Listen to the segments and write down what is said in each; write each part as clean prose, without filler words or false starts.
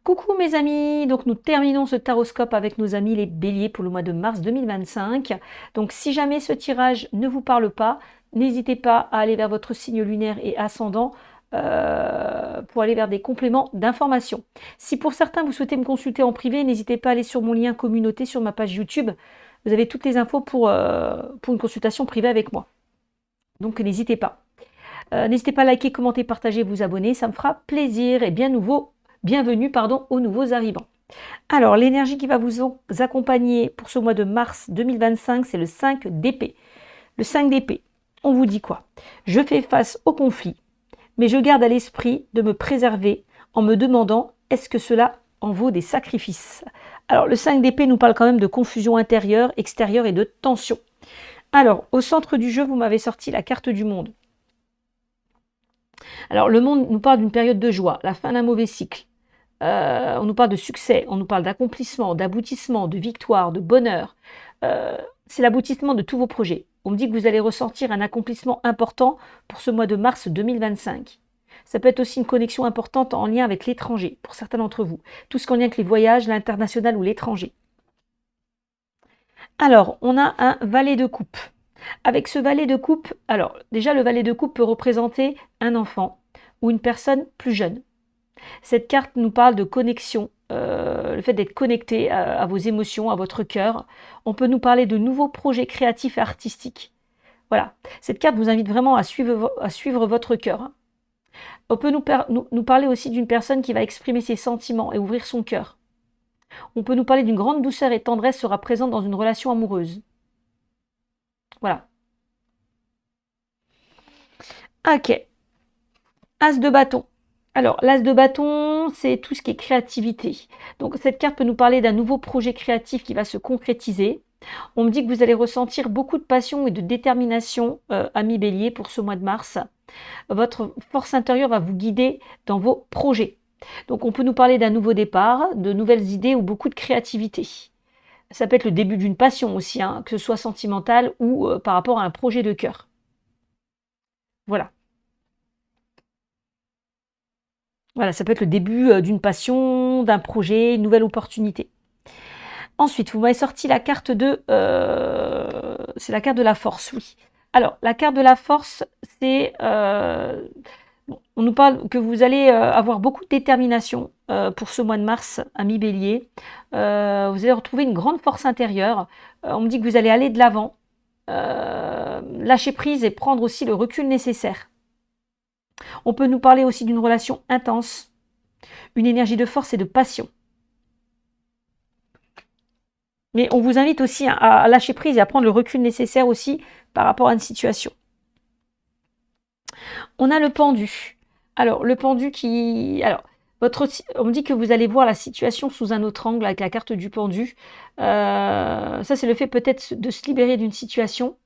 Coucou mes amis, donc nous terminons ce taroscope avec nos amis les béliers pour le mois de mars 2025. Donc si jamais ce tirage ne vous parle pas, n'hésitez pas à aller vers votre signe lunaire et ascendant pour aller vers des compléments d'information. Si pour certains vous souhaitez me consulter en privé, n'hésitez pas à aller sur mon lien communauté sur ma page YouTube. Vous avez toutes les infos pour une consultation privée avec moi. Donc n'hésitez pas. N'hésitez pas à liker, commenter, partager, vous abonner, ça me fera plaisir et bienvenue aux nouveaux arrivants. Alors, l'énergie qui va vous accompagner pour ce mois de mars 2025, c'est le 5 d'épée. Le 5 d'épée, on vous dit quoi? Je fais face au conflit, mais je garde à l'esprit de me préserver en me demandant est-ce que cela en vaut des sacrifices? Alors, le 5 d'épée nous parle quand même de confusion intérieure, extérieure et de tension. Alors, au centre du jeu, vous m'avez sorti la carte du monde. Alors, le monde nous parle d'une période de joie, la fin d'un mauvais cycle. On nous parle de succès, on nous parle d'accomplissement, d'aboutissement, de victoire, de bonheur. C'est l'aboutissement de tous vos projets. On me dit que vous allez ressentir un accomplissement important pour ce mois de mars 2025. Ça peut être aussi une connexion importante en lien avec l'étranger, pour certains d'entre vous. Tout ce qui est en lien avec les voyages, l'international ou l'étranger. Alors, on a un valet de coupe. Avec ce valet de coupe, alors déjà le valet de coupe peut représenter un enfant ou une personne plus jeune. Cette carte nous parle de connexion, le fait d'être connecté à vos émotions, à votre cœur. On peut nous parler de nouveaux projets créatifs et artistiques. Voilà, cette carte vous invite vraiment à suivre votre cœur. On peut nous parler aussi d'une personne qui va exprimer ses sentiments et ouvrir son cœur. On peut nous parler d'une grande douceur et tendresse sera présente dans une relation amoureuse. Voilà. Ok. As de bâton. Alors, l'as de bâton, c'est tout ce qui est créativité. Donc, cette carte peut nous parler d'un nouveau projet créatif qui va se concrétiser. On me dit que vous allez ressentir beaucoup de passion et de détermination, amis bélier, pour ce mois de mars. Votre force intérieure va vous guider dans vos projets. Donc, on peut nous parler d'un nouveau départ, de nouvelles idées ou beaucoup de créativité. Ça peut être le début d'une passion aussi, hein, que ce soit sentimentale ou par rapport à un projet de cœur. Voilà. Voilà, ça peut être le début d'une passion, d'un projet, une nouvelle opportunité. Ensuite, vous m'avez sorti la carte de... c'est la carte de la force, oui. Alors, la carte de la force, c'est... on nous parle que vous allez avoir beaucoup de détermination pour ce mois de mars, amis bélier. Vous allez retrouver une grande force intérieure. On me dit que vous allez aller de l'avant, lâcher prise et prendre aussi le recul nécessaire. On peut nous parler aussi d'une relation intense, une énergie de force et de passion. Mais on vous invite aussi à lâcher prise et à prendre le recul nécessaire aussi par rapport à une situation. On a le pendu. Alors, le pendu qui... Alors, on me dit que vous allez voir la situation sous un autre angle avec la carte du pendu. Ça, c'est le fait peut-être de se libérer d'une situation.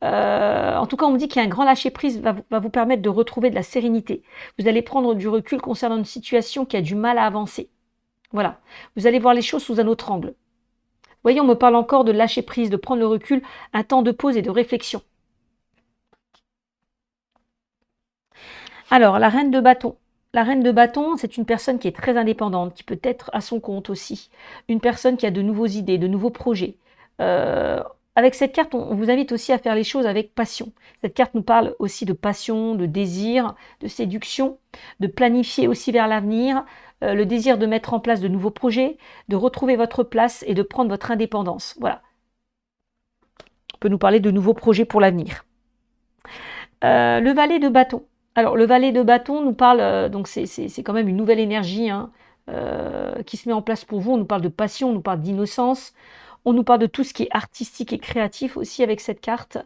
En tout cas, on me dit qu'il y a un grand lâcher-prise va vous permettre de retrouver de la sérénité. Vous allez prendre du recul concernant une situation qui a du mal à avancer. Voilà. Vous allez voir les choses sous un autre angle. Vous voyez, on me parle encore de lâcher-prise, de prendre le recul, un temps de pause et de réflexion. Alors, la reine de bâton. La reine de bâton, c'est une personne qui est très indépendante, qui peut être à son compte aussi. Une personne qui a de nouvelles idées, de nouveaux projets. Avec cette carte, on vous invite aussi à faire les choses avec passion. Cette carte nous parle aussi de passion, de désir, de séduction, de planifier aussi vers l'avenir, le désir de mettre en place de nouveaux projets, de retrouver votre place et de prendre votre indépendance. Voilà. On peut nous parler de nouveaux projets pour l'avenir. Le valet de bâton. Alors, le valet de bâton nous parle, donc c'est quand même une nouvelle énergie hein, qui se met en place pour vous. On nous parle de passion, on nous parle d'innocence. On nous parle de tout ce qui est artistique et créatif aussi avec cette carte.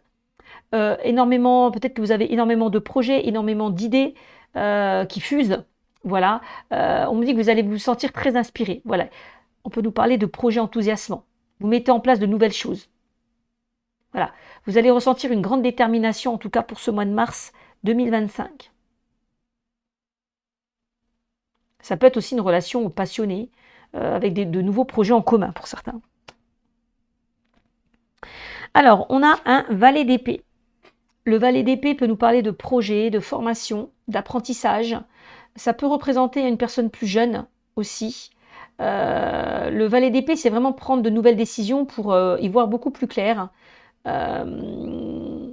Peut-être que vous avez énormément de projets, énormément d'idées qui fusent. Voilà. On me dit que vous allez vous sentir très inspiré. Voilà. On peut nous parler de projets enthousiasmants. Vous mettez en place de nouvelles choses. Voilà. Vous allez ressentir une grande détermination, en tout cas pour ce mois de mars 2025. Ça peut être aussi une relation passionnée avec de nouveaux projets en commun pour certains. Alors, on a un valet d'épée. Le valet d'épée peut nous parler de projets, de formation, d'apprentissage. Ça peut représenter une personne plus jeune aussi. Le valet d'épée, c'est vraiment prendre de nouvelles décisions pour y voir beaucoup plus clair. Euh,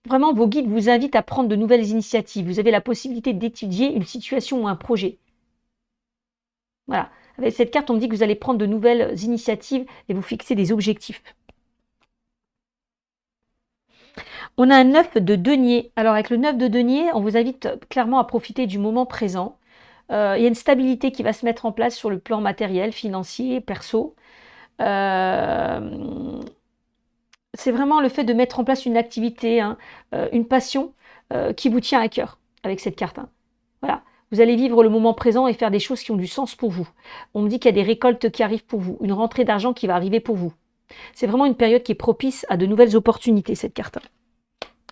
Vraiment, vos guides vous invitent à prendre de nouvelles initiatives. Vous avez la possibilité d'étudier une situation ou un projet. Voilà. Avec cette carte, on me dit que vous allez prendre de nouvelles initiatives et vous fixer des objectifs. On a un 9 de denier. Alors avec le 9 de denier, on vous invite clairement à profiter du moment présent. Il y a une stabilité qui va se mettre en place sur le plan matériel, financier, perso. C'est vraiment le fait de mettre en place une activité, hein, une passion qui vous tient à cœur avec cette carte, hein. Voilà. Vous allez vivre le moment présent et faire des choses qui ont du sens pour vous. On me dit qu'il y a des récoltes qui arrivent pour vous, une rentrée d'argent qui va arriver pour vous. C'est vraiment une période qui est propice à de nouvelles opportunités, cette carte.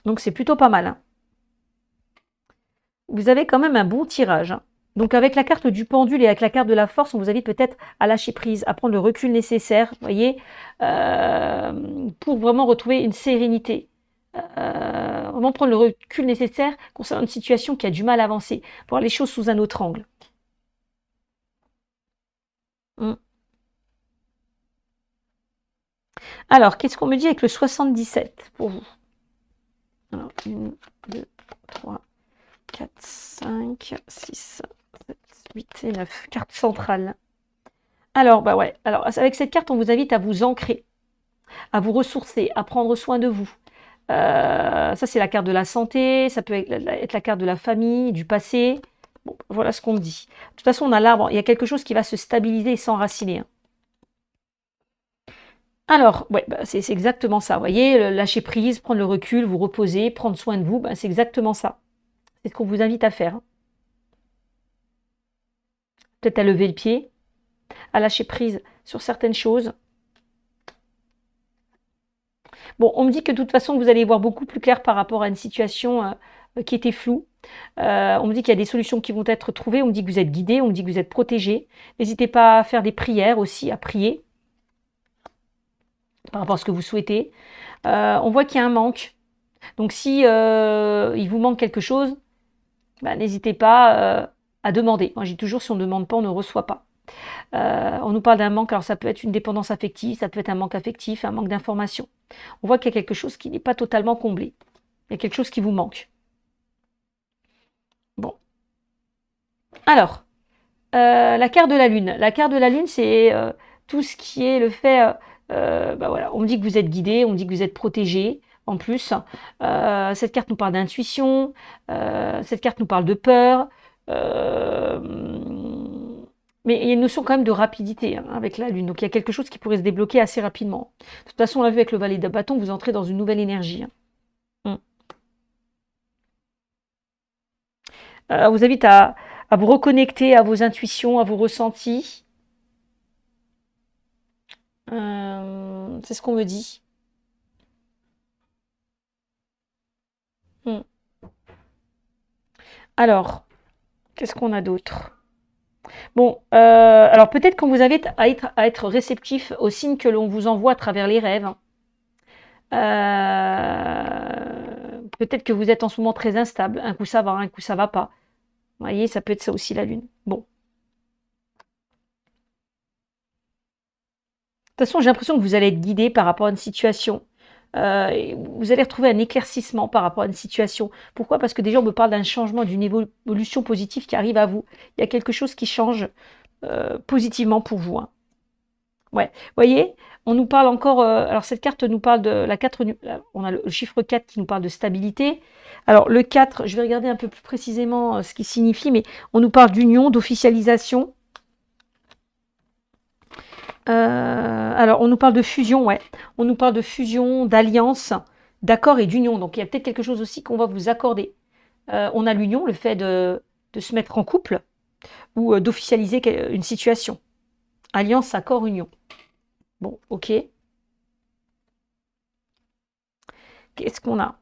Donc c'est plutôt pas mal, hein. Vous avez quand même un bon tirage, hein. Donc avec la carte du pendule et avec la carte de la force, on vous invite peut-être à lâcher prise, à prendre le recul nécessaire, voyez, pour vraiment retrouver une sérénité. Vraiment prendre le recul nécessaire concernant une situation qui a du mal à avancer, voir les choses sous un autre angle. Mm. Alors, qu'est-ce qu'on me dit avec le 77 pour vous? Alors, 1, 2, 3, 4, 5, 6, 7, 8 et 9. Carte centrale. Alors, bah ouais. Alors, avec cette carte, on vous invite à vous ancrer, à vous ressourcer, à prendre soin de vous. Ça, c'est la carte de la santé, ça peut être la carte de la famille, du passé. Bon, voilà ce qu'on me dit. De toute façon, on a l'arbre, il y a quelque chose qui va se stabiliser et s'enraciner, hein. Alors, ouais, bah, c'est exactement ça. Vous voyez, lâcher prise, prendre le recul, vous reposer, prendre soin de vous, bah, c'est exactement ça. C'est ce qu'on vous invite à faire, hein. Peut-être à lever le pied, à lâcher prise sur certaines choses. Bon, on me dit que de toute façon, vous allez voir beaucoup plus clair par rapport à une situation qui était floue. On me dit qu'il y a des solutions qui vont être trouvées. On me dit que vous êtes guidé, on me dit que vous êtes protégé. N'hésitez pas à faire des prières aussi, à prier par rapport à ce que vous souhaitez. On voit qu'il y a un manque. Donc si il vous manque quelque chose, bah, n'hésitez pas à demander. Moi, j'ai toujours, si on ne demande pas, on ne reçoit pas. On nous parle d'un manque, alors ça peut être une dépendance affective, ça peut être un manque affectif, un manque d'information. On voit qu'il y a quelque chose qui n'est pas totalement comblé. Il y a quelque chose qui vous manque. Bon. Alors, la carte de la Lune. La carte de la Lune, c'est tout ce qui est le fait... bah voilà, on me dit que vous êtes guidé, on me dit que vous êtes protégé. En plus, cette carte nous parle d'intuition, cette carte nous parle de peur. euh, mais il y a une notion quand même de rapidité, hein, avec la Lune. Donc il y a quelque chose qui pourrait se débloquer assez rapidement. De toute façon, on l'a vu avec le valet de bâton, vous entrez dans une nouvelle énergie, hein. On vous invite à vous reconnecter à vos intuitions, à vos ressentis. C'est ce qu'on me dit. Hmm. Alors, qu'est-ce qu'on a d'autre? Bon, alors peut-être qu'on vous invite à être réceptif aux signes que l'on vous envoie à travers les rêves, hein. Peut-être que vous êtes en ce moment très instable. Un coup ça va, un coup ça va pas. Vous voyez, ça peut être ça aussi la Lune. Bon. De toute façon, j'ai l'impression que vous allez être guidé par rapport à une situation. Et vous allez retrouver un éclaircissement par rapport à une situation. Pourquoi? Parce que déjà, on me parle d'un changement, d'une évolution positive qui arrive à vous. Il y a quelque chose qui change positivement pour vous, hein. Ouais. Vous voyez, on nous parle encore. Alors, cette carte nous parle de la 4. On a le chiffre 4 qui nous parle de stabilité. Alors, le 4, je vais regarder un peu plus précisément ce qu'il signifie, mais on nous parle d'union, d'officialisation. Alors, on nous parle de fusion, ouais. On nous parle de fusion, d'alliance, d'accord et d'union. Donc, il y a peut-être quelque chose aussi qu'on va vous accorder. On a l'union, le fait de se mettre en couple ou d'officialiser une situation. Alliance, accord, union. Bon, ok. Qu'est-ce qu'on a?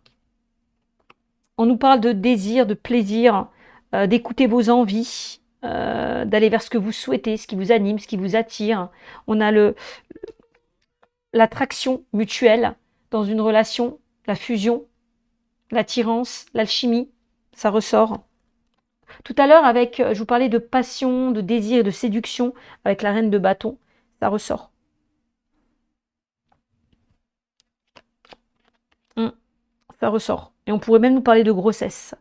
On nous parle de désir, de plaisir, d'écouter vos envies, d'aller vers ce que vous souhaitez, ce qui vous anime, ce qui vous attire. On a l'attraction mutuelle dans une relation, la fusion, l'attirance, l'alchimie, ça ressort. Tout à l'heure, avec, je vous parlais de passion, de désir et de séduction avec la reine de bâton. Ça ressort. Mm, ça ressort. Et on pourrait même nous parler de grossesse.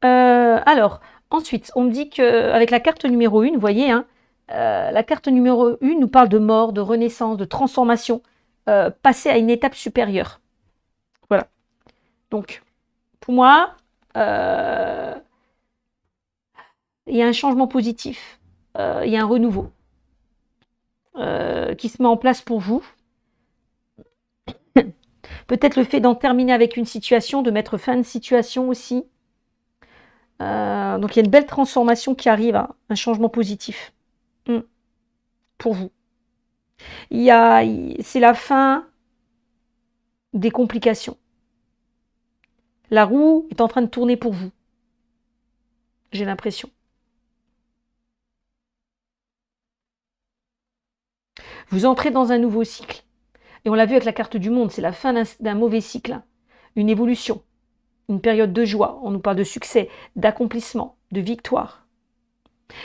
Alors, ensuite, on me dit qu'avec la carte numéro 1, vous voyez, hein, la carte numéro 1 nous parle de mort, de renaissance, de transformation, passer à une étape supérieure. Voilà. Donc, pour moi, il y a un changement positif, il y a un renouveau qui se met en place pour vous. Peut-être le fait d'en terminer avec une situation, de mettre fin à une situation aussi. Donc il y a une belle transformation qui arrive, hein, un changement positif pour vous. C'est la fin des complications. La roue est en train de tourner pour vous. J'ai l'impression. Vous entrez dans un nouveau cycle. Et on l'a vu avec la carte du monde, c'est la fin d'un mauvais cycle. Une évolution, une période de joie. On nous parle de succès, d'accomplissement, de victoire.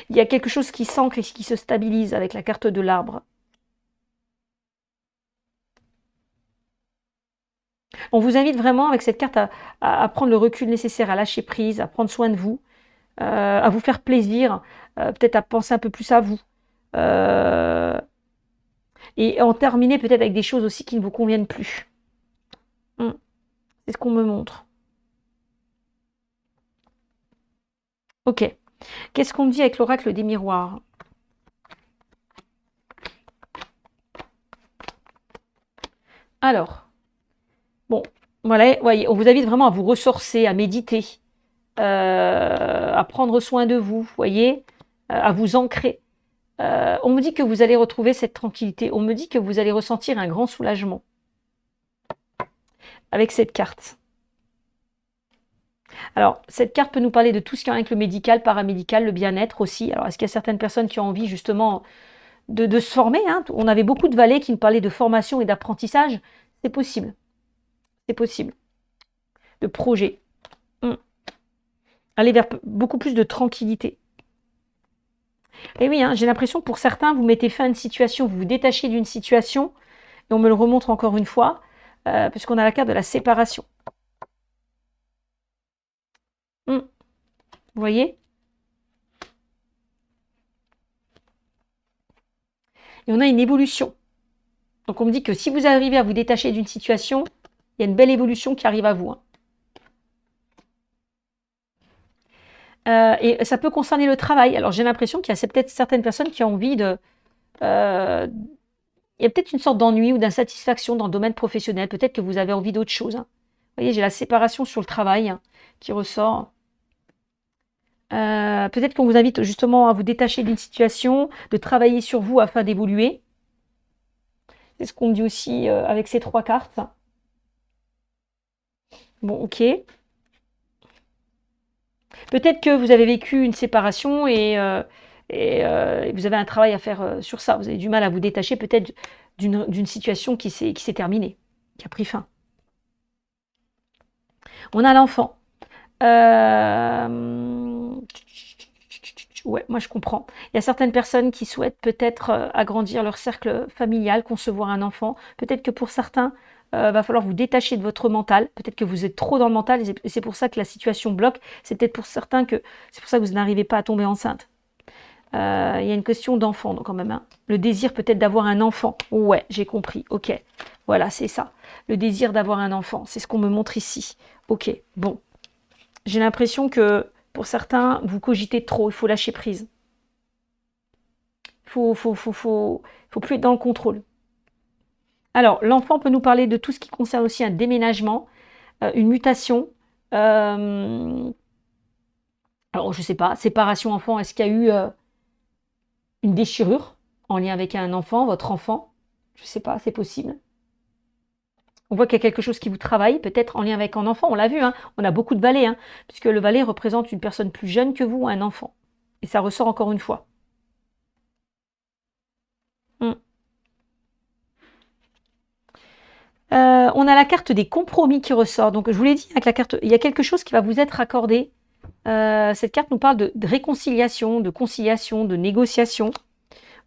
Il y a quelque chose qui s'ancre et qui se stabilise avec la carte de l'arbre. On vous invite vraiment avec cette carte à prendre le recul nécessaire, à lâcher prise, à prendre soin de vous, à vous faire plaisir, peut-être à penser un peu plus à vous. Et en terminer peut-être avec des choses aussi qui ne vous conviennent plus. C'est ce qu'on me montre. Ok. Qu'est-ce qu'on me dit avec l'oracle des miroirs? Alors, bon, voilà, voyez, on vous invite vraiment à vous ressourcer, à méditer, à prendre soin de vous, voyez, à vous ancrer. On me dit que vous allez retrouver cette tranquillité. On me dit que vous allez ressentir un grand soulagement avec cette carte. Alors, cette carte peut nous parler de tout ce qui est avec le médical, paramédical, le bien-être aussi. Alors, est-ce qu'il y a certaines personnes qui ont envie justement de se former, hein? On avait beaucoup de valets qui nous parlaient de formation et d'apprentissage. C'est possible. C'est possible. De projet. Aller vers beaucoup plus de tranquillité. Et oui, hein, j'ai l'impression que pour certains, vous mettez fin à une situation, vous vous détachez d'une situation, et on me le remontre encore une fois, puisqu'on a la carte de la séparation. Vous voyez? Et on a une évolution. Donc on me dit que si vous arrivez à vous détacher d'une situation, il y a une belle évolution qui arrive à vous. Et ça peut concerner le travail. Alors j'ai l'impression qu'il y a peut-être certaines personnes qui ont envie de... il y a peut-être une sorte d'ennui ou d'insatisfaction dans le domaine professionnel. Peut-être que vous avez envie d'autre chose. Vous voyez, j'ai la séparation sur le travail qui ressort. Peut-être qu'on vous invite justement à vous détacher d'une situation, de travailler sur vous afin d'évoluer. C'est ce qu'on me dit aussi avec ces 3 cartes. Bon, ok. Peut-être que vous avez vécu une séparation et vous avez un travail à faire sur ça. Vous avez du mal à vous détacher peut-être d'une situation qui s'est terminée, qui a pris fin. On a l'enfant. Ouais, moi je comprends. Il y a certaines personnes qui souhaitent peut-être agrandir leur cercle familial, concevoir un enfant. Peut-être que pour certains, va falloir vous détacher de votre mental. Peut-être que vous êtes trop dans le mental et c'est pour ça que la situation bloque. C'est peut-être pour certains que c'est pour ça que vous n'arrivez pas à tomber enceinte. Il y a une question d'enfant quand même. Hein. Le désir peut-être d'avoir un enfant. Ouais, j'ai compris. Ok, voilà, c'est ça. Le désir d'avoir un enfant, c'est ce qu'on me montre ici. Ok, bon. J'ai l'impression que pour certains, vous cogitez trop, il faut lâcher prise. Faut plus être dans le contrôle. Alors, l'enfant peut nous parler de tout ce qui concerne aussi un déménagement, une mutation. Alors, je ne sais pas, séparation enfant, est-ce qu'il y a eu une déchirure en lien avec un enfant, votre enfant? Je ne sais pas, c'est possible. On voit qu'il y a quelque chose qui vous travaille, peut-être en lien avec un enfant. On l'a vu, hein, on a beaucoup de valets, hein, puisque le valet représente une personne plus jeune que vous ou un enfant. Et ça ressort encore une fois. On a la carte des compromis qui ressort. Donc, je vous l'ai dit, avec la carte, il y a quelque chose qui va vous être accordé. Cette carte nous parle de réconciliation, de conciliation, de négociation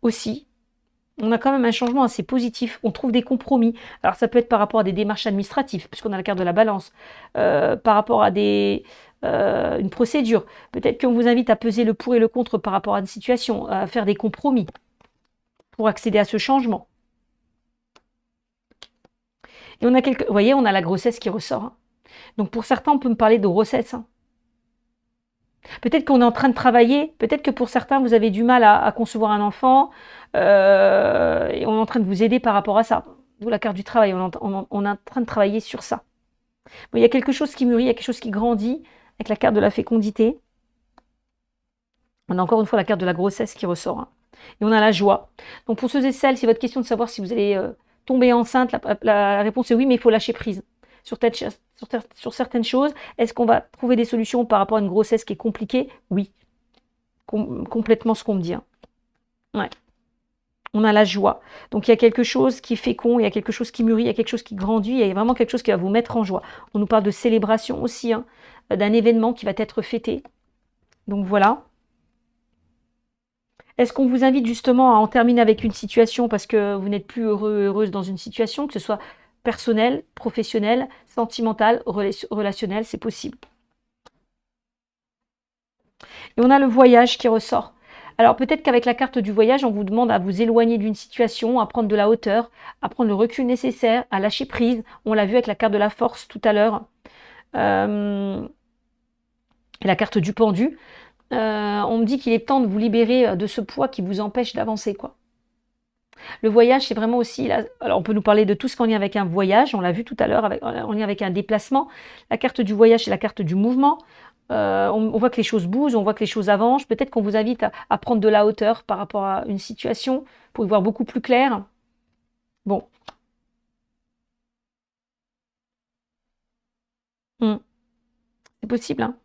aussi. On a quand même un changement assez positif. On trouve des compromis. Alors, ça peut être par rapport à des démarches administratives, puisqu'on a la carte de la balance, par rapport à une procédure. Peut-être qu'on vous invite à peser le pour et le contre par rapport à une situation, à faire des compromis pour accéder à ce changement. Et on a vous voyez, on a la grossesse qui ressort. Hein. Donc, pour certains, on peut me parler de grossesse. Hein. Peut-être qu'on est en train de travailler, peut-être que pour certains, vous avez du mal à concevoir un enfant, et on est en train de vous aider par rapport à ça. D'où la carte du travail, on est en train de travailler sur ça. Bon, il y a quelque chose qui mûrit, il y a quelque chose qui grandit, avec la carte de la fécondité. On a encore une fois la carte de la grossesse qui ressort. Hein. Et on a la joie. Donc pour ceux et celles, c'est votre question de savoir si vous allez tomber enceinte, la réponse est oui, mais il faut lâcher prise. Sur certaines choses, est-ce qu'on va trouver des solutions par rapport à une grossesse qui est compliquée? Oui. Complètement ce qu'on me dit. Hein. Ouais. On a la joie. Donc il y a quelque chose qui est fécond, il y a quelque chose qui mûrit, il y a quelque chose qui grandit, il y a vraiment quelque chose qui va vous mettre en joie. On nous parle de célébration aussi, hein, d'un événement qui va être fêté. Donc voilà. Est-ce qu'on vous invite justement à en terminer avec une situation parce que vous n'êtes plus heureux, heureuse dans une situation, que ce soit personnel, professionnel, sentimental, relationnel, c'est possible. Et on a le voyage qui ressort. Alors peut-être qu'avec la carte du voyage, on vous demande à vous éloigner d'une situation, à prendre de la hauteur, à prendre le recul nécessaire, à lâcher prise. On l'a vu avec la carte de la force tout à l'heure. Et la carte du pendu. On me dit qu'il est temps de vous libérer de ce poids qui vous empêche d'avancer, quoi. Le voyage, c'est vraiment aussi, alors on peut nous parler de tout ce qu'en lien avec un voyage, on l'a vu tout à l'heure, en lien avec un déplacement. La carte du voyage, c'est la carte du mouvement. On voit que les choses bougent, on voit que les choses avancent. Peut-être qu'on vous invite à prendre de la hauteur par rapport à une situation pour y voir beaucoup plus clair. Bon. C'est possible, hein.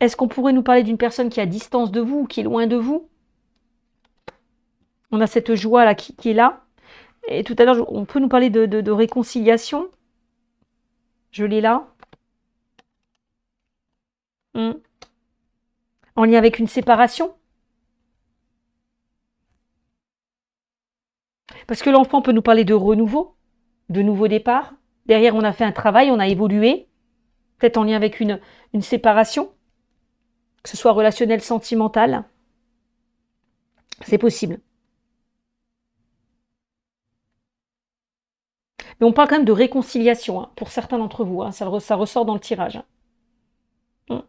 Est-ce qu'on pourrait nous parler d'une personne qui est à distance de vous ou qui est loin de vous? On a cette joie là qui est là. Et tout à l'heure, on peut nous parler de réconciliation. Je l'ai là. En lien avec une séparation. Parce que l'enfant peut nous parler de renouveau, de nouveau départ. Derrière, on a fait un travail, on a évolué. Peut-être en lien avec une séparation. Que ce soit relationnel, sentimental. C'est possible. Mais on parle quand même de réconciliation, hein, pour certains d'entre vous. Hein, ça ressort dans le tirage. Hein.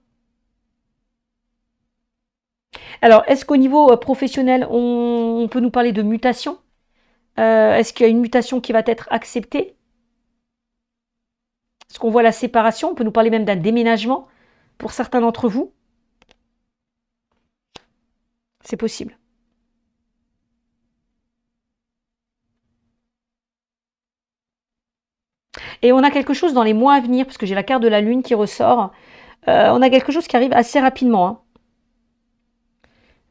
Alors, est-ce qu'au niveau professionnel, on peut nous parler de mutation? Est-ce qu'il y a une mutation qui va être acceptée? Est-ce qu'on voit la séparation? On peut nous parler même d'un déménagement pour certains d'entre vous. C'est possible. Et on a quelque chose dans les mois à venir, parce que j'ai la carte de la lune qui ressort. On a quelque chose qui arrive assez rapidement.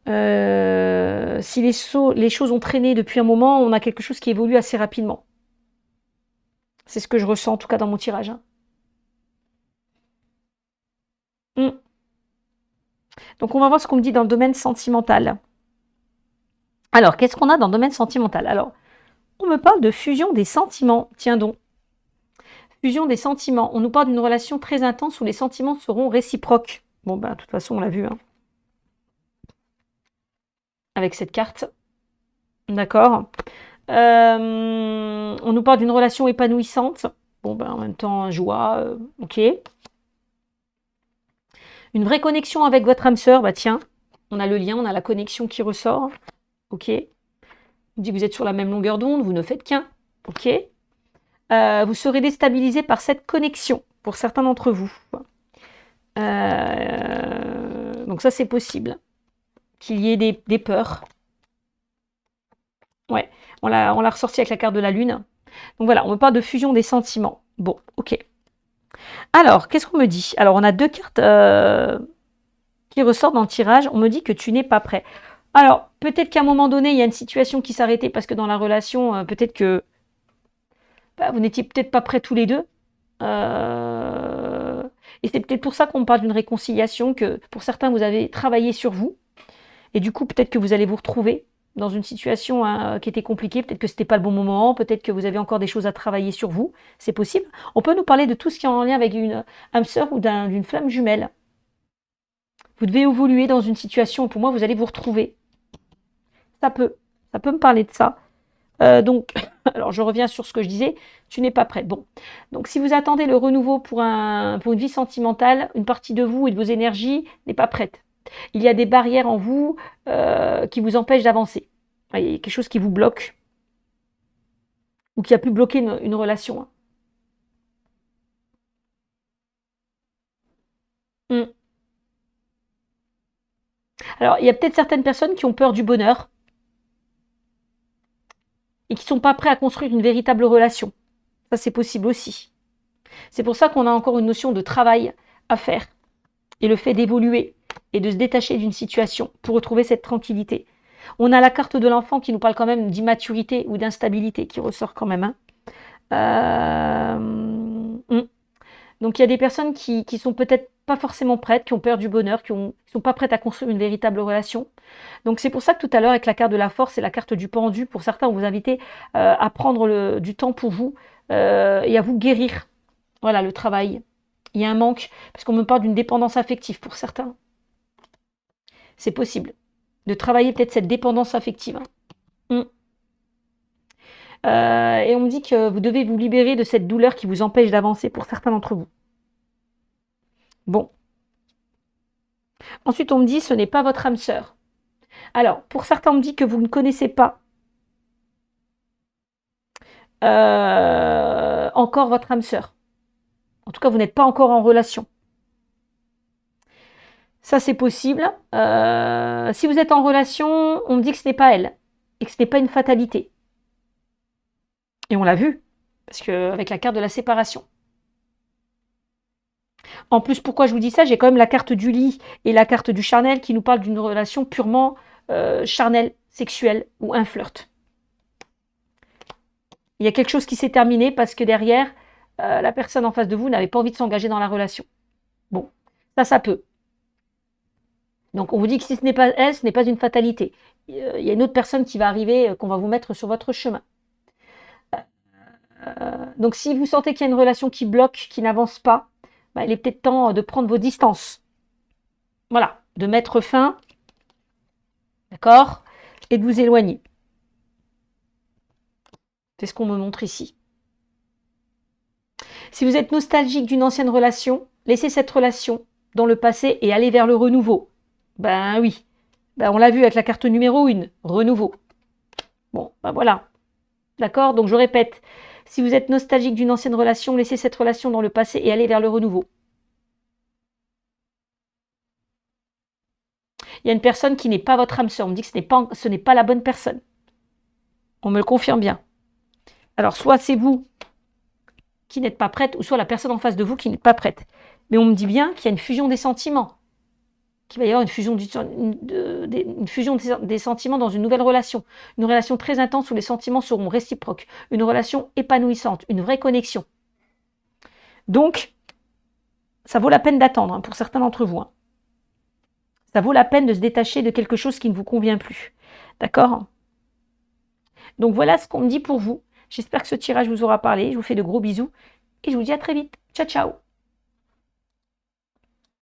Hein. Si les choses ont traîné depuis un moment, on a quelque chose qui évolue assez rapidement. C'est ce que je ressens en tout cas dans mon tirage. Hein. Donc on va voir ce qu'on me dit dans le domaine sentimental. Alors, qu'est-ce qu'on a dans le domaine sentimental? Alors, on me parle de fusion des sentiments. Tiens donc. Fusion des sentiments. On nous parle d'une relation très intense où les sentiments seront réciproques. Bon, ben, de toute façon, on l'a vu. Hein. Avec cette carte. D'accord. On nous parle d'une relation épanouissante. Bon, ben, en même temps, joie. Ok. Une vraie connexion avec votre âme sœur. Bah tiens, on a le lien, on a la connexion qui ressort. Ok. On dit que vous êtes sur la même longueur d'onde, vous ne faites qu'un. Ok. Vous serez déstabilisé par cette connexion, pour certains d'entre vous. Donc ça, c'est possible. Qu'il y ait des peurs. Ouais, on l'a ressorti avec la carte de la lune. Donc voilà, on me parle de fusion des sentiments. Bon, ok. Alors, qu'est-ce qu'on me dit? Alors, on a deux cartes qui ressortent dans le tirage. On me dit que tu n'es pas prêt. Alors, peut-être qu'à un moment donné, il y a une situation qui s'arrêtait parce que dans la relation, peut-être que vous n'étiez peut-être pas prêts tous les deux. Et c'est peut-être pour ça qu'on parle d'une réconciliation, que pour certains, vous avez travaillé sur vous. Et du coup, peut-être que vous allez vous retrouver dans une situation qui était compliquée. Peut-être que ce n'était pas le bon moment. Peut-être que vous avez encore des choses à travailler sur vous. C'est possible. On peut nous parler de tout ce qui est en lien avec une âme sœur ou d'une flamme jumelle. Vous devez évoluer dans une situation où, pour moi, vous allez vous retrouver. Ça peut me parler de ça. Donc, alors je reviens sur ce que je disais, tu n'es pas prête. Bon, donc si vous attendez le renouveau pour une vie sentimentale, une partie de vous et de vos énergies n'est pas prête. Il y a des barrières en vous qui vous empêchent d'avancer. Il y a quelque chose qui vous bloque ou qui a pu bloquer une relation. Mm. Alors, il y a peut-être certaines personnes qui ont peur du bonheur et qui ne sont pas prêts à construire une véritable relation. Ça, c'est possible aussi. C'est pour ça qu'on a encore une notion de travail à faire et le fait d'évoluer et de se détacher d'une situation pour retrouver cette tranquillité. On a la carte de l'enfant qui nous parle quand même d'immaturité ou d'instabilité qui ressort quand même. Donc il y a des personnes qui sont peut-être pas forcément prêtes, qui ont peur du bonheur, qui ne sont pas prêtes à construire une véritable relation. Donc c'est pour ça que tout à l'heure, avec la carte de la force et la carte du pendu, pour certains, on vous invite à prendre du temps pour vous et à vous guérir. Voilà, le travail. Il y a un manque, parce qu'on me parle d'une dépendance affective pour certains. C'est possible de travailler peut-être cette dépendance affective. Mm. Et on me dit que vous devez vous libérer de cette douleur qui vous empêche d'avancer pour certains d'entre vous. Bon. Ensuite, on me dit ce n'est pas votre âme sœur. Alors, pour certains, on me dit que vous ne connaissez pas encore votre âme sœur. En tout cas, vous n'êtes pas encore en relation. Ça, c'est possible. Si vous êtes en relation, on me dit que ce n'est pas elle et que ce n'est pas une fatalité. Et on l'a vu, parce qu'avec la carte de la séparation. En plus, pourquoi je vous dis ça? J'ai quand même la carte du lit et la carte du charnel qui nous parlent d'une relation purement charnelle, sexuelle ou un flirt. Il y a quelque chose qui s'est terminé parce que derrière, la personne en face de vous n'avait pas envie de s'engager dans la relation. Bon, ça peut. Donc on vous dit que si ce n'est pas elle, ce n'est pas une fatalité. Il y a une autre personne qui va arriver, qu'on va vous mettre sur votre chemin. Donc si vous sentez qu'il y a une relation qui bloque, qui n'avance pas, bah, il est peut-être temps de prendre vos distances. Voilà, de mettre fin, d'accord, et de vous éloigner. C'est ce qu'on me montre ici. Si vous êtes nostalgique d'une ancienne relation, laissez cette relation dans le passé et allez vers le renouveau. Ben oui, ben on l'a vu avec la carte numéro 1, renouveau. Bon, ben voilà. D'accord? Donc je répète, si vous êtes nostalgique d'une ancienne relation, laissez cette relation dans le passé et allez vers le renouveau. Il y a une personne qui n'est pas votre âme sœur. On me dit que ce n'est pas la bonne personne. On me le confirme bien. Alors, soit c'est vous qui n'êtes pas prête, ou soit la personne en face de vous qui n'est pas prête. Mais on me dit bien qu'il y a une fusion des sentiments. Qu'il va y avoir une fusion des sentiments dans une nouvelle relation. Une relation très intense où les sentiments seront réciproques. Une relation épanouissante, une vraie connexion. Donc, ça vaut la peine d'attendre pour certains d'entre vous. Ça vaut la peine de se détacher de quelque chose qui ne vous convient plus. D'accord? Donc voilà ce qu'on me dit pour vous. J'espère que ce tirage vous aura parlé. Je vous fais de gros bisous et je vous dis à très vite. Ciao, ciao!